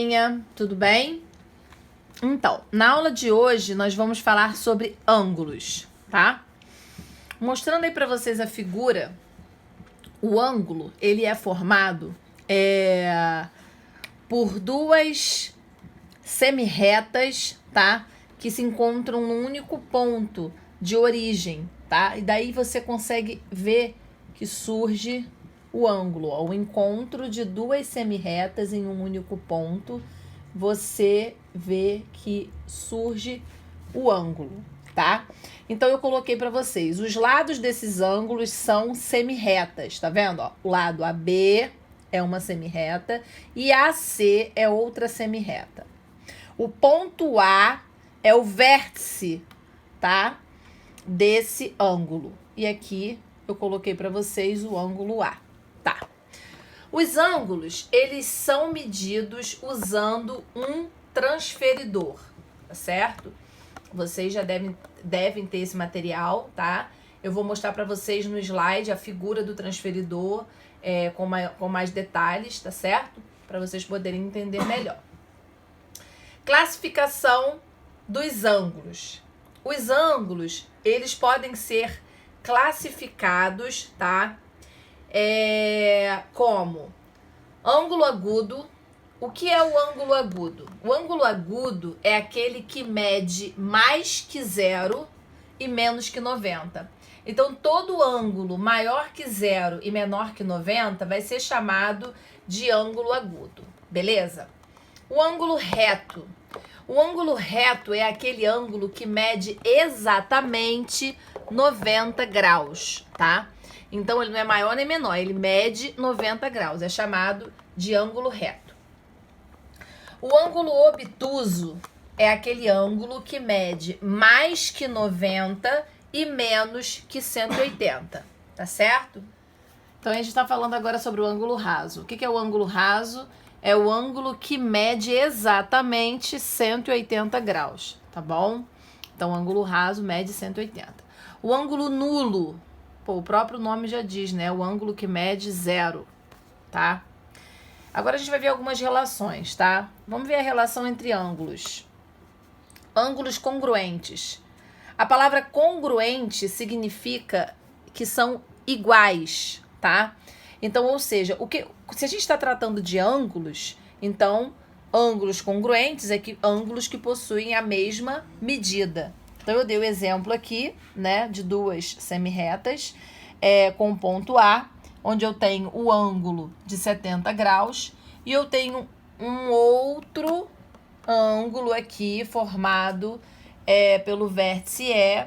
galerinha, tudo bem? Então, na aula de hoje nós vamos falar sobre ângulos, tá? Mostrando aí para vocês a figura, o ângulo, ele é formado por duas semirretas, tá? Que se encontram num único ponto de origem, tá? E daí você consegue ver que surge o ângulo, ó, o encontro de duas semirretas em um único ponto, você vê que surge o ângulo, tá? Então eu coloquei para vocês, os lados desses ângulos são semirretas, tá vendo? Ó, o lado AB é uma semirreta e AC é outra semirreta. O ponto A é o vértice, tá? Desse ângulo. E aqui eu coloquei para vocês o ângulo A. Tá. Os ângulos, eles são medidos usando um transferidor, tá certo? Vocês já devem ter esse material, tá? Eu vou mostrar para vocês no slide a figura do transferidor com mais detalhes, tá certo? Para vocês poderem entender melhor. Classificação dos ângulos. Os ângulos, eles podem ser classificados, tá? Como ângulo agudo. O que é o ângulo agudo? O ângulo agudo é aquele que mede mais que 0 e menos que 90. Então, todo ângulo maior que 0 e menor que 90 vai ser chamado de ângulo agudo, beleza? O ângulo reto. O ângulo reto é aquele ângulo que mede exatamente 90 graus, tá? Então, ele não é maior nem menor, ele mede 90 graus, é chamado de ângulo reto. O ângulo obtuso é aquele ângulo que mede mais que 90 e menos que 180, tá certo? Então, a gente está falando agora sobre o ângulo raso. O que é o ângulo raso? É o ângulo que mede exatamente 180 graus, tá bom? Então, o ângulo raso mede 180. O ângulo nulo, o próprio nome já diz, né? O ângulo que mede 0, tá? Agora a gente vai ver algumas relações, tá? Vamos ver a relação entre ângulos. Ângulos congruentes. A palavra congruente significa que são iguais, tá? Então, ou seja, se a gente está tratando de ângulos, então, ângulos congruentes é ângulos que possuem a mesma medida. Então, eu dei o exemplo aqui, né, de duas semirretas com o ponto A, onde eu tenho o ângulo de 70 graus e eu tenho um outro ângulo aqui formado pelo vértice E,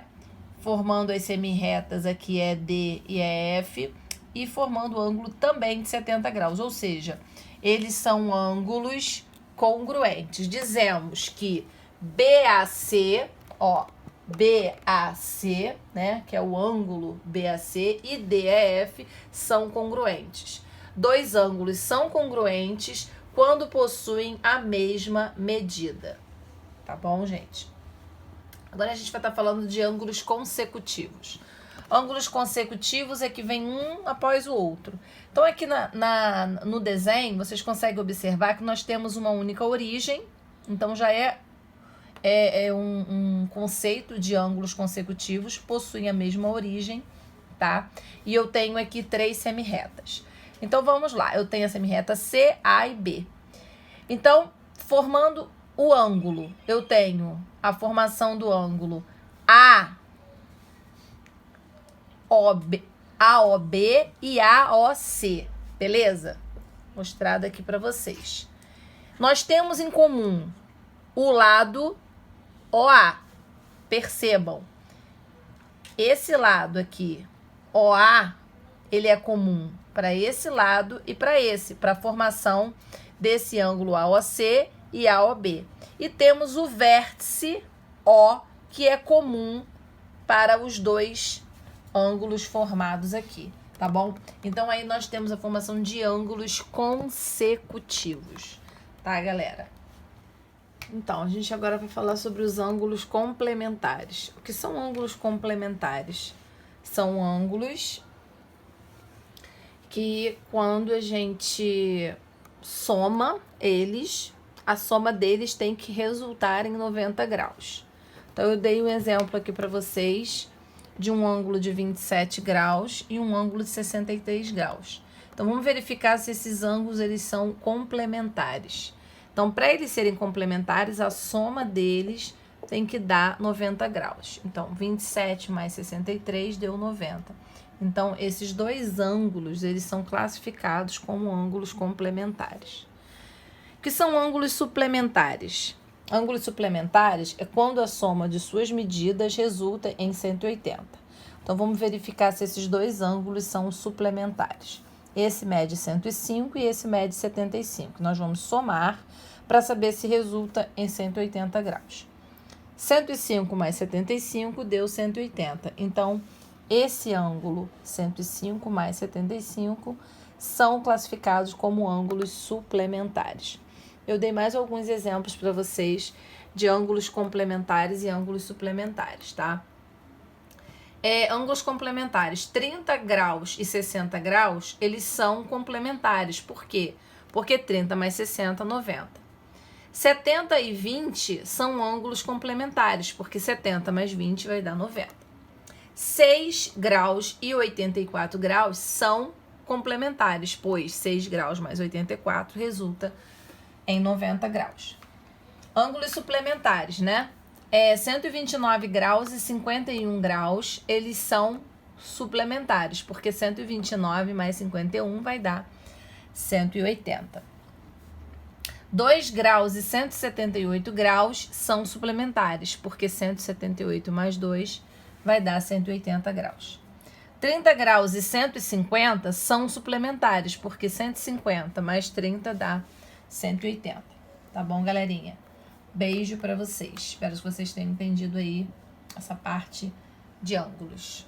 formando as semirretas aqui D e F, e formando o ângulo também de 70 graus, ou seja, eles são ângulos congruentes. Dizemos que BAC, BAC, né, que é o ângulo BAC, e DEF são congruentes. Dois ângulos são congruentes quando possuem a mesma medida. Tá bom, gente? Agora a gente vai estar falando de ângulos consecutivos. Ângulos consecutivos é que vem um após o outro. Então, aqui no desenho, vocês conseguem observar que nós temos uma única origem. Então, já é um conceito de ângulos consecutivos, possuem a mesma origem, tá? E eu tenho aqui 3 semirretas. Então, vamos lá. Eu tenho a semirreta C, A e B. Então, formando o ângulo, eu tenho a formação do ângulo AOB e AOC, beleza? Mostrado aqui para vocês. Nós temos em comum o lado OA. Percebam, esse lado aqui, OA, ele é comum para esse lado e para a formação desse ângulo AOC e AOB. E temos o vértice O, que é comum para os dois ângulos formados aqui, tá bom? Então, aí nós temos a formação de ângulos consecutivos, tá, galera? Então, a gente agora vai falar sobre os ângulos complementares. O que são ângulos complementares? São ângulos que, quando a gente soma eles, a soma deles tem que resultar em 90 graus. Então, eu dei um exemplo aqui para vocês de um ângulo de 27 graus e um ângulo de 63 graus. Então, vamos verificar se esses ângulos eles são complementares. Então, para eles serem complementares, a soma deles tem que dar 90 graus. Então, 27 mais 63 deu 90. Então, esses dois ângulos, eles são classificados como ângulos complementares. O que são ângulos suplementares? Ângulos suplementares é quando a soma de suas medidas resulta em 180. Então, vamos verificar se esses dois ângulos são suplementares. Esse mede 105 e esse mede 75. Nós vamos somar para saber se resulta em 180 graus. 105 mais 75 deu 180. Então, esse ângulo 105 mais 75 são classificados como ângulos suplementares. Eu dei mais alguns exemplos para vocês de ângulos complementares e ângulos suplementares, tá? Ângulos complementares, 30 graus e 60 graus, eles são complementares. Por quê? Porque 30 mais 60, 90. 70 e 20 são ângulos complementares, porque 70 mais 20 vai dar 90. 6 graus e 84 graus são complementares, pois 6 graus mais 84 resulta em 90 graus. Ângulos suplementares, né? 129 graus e 51 graus, eles são suplementares, porque 129 mais 51 vai dar 180. 2 graus e 178 graus são suplementares, porque 178 mais 2 vai dar 180 graus. 30 graus e 150 são suplementares, porque 150 mais 30 dá 180. Tá bom, galerinha? Beijo para vocês. Espero que vocês tenham entendido aí essa parte de ângulos.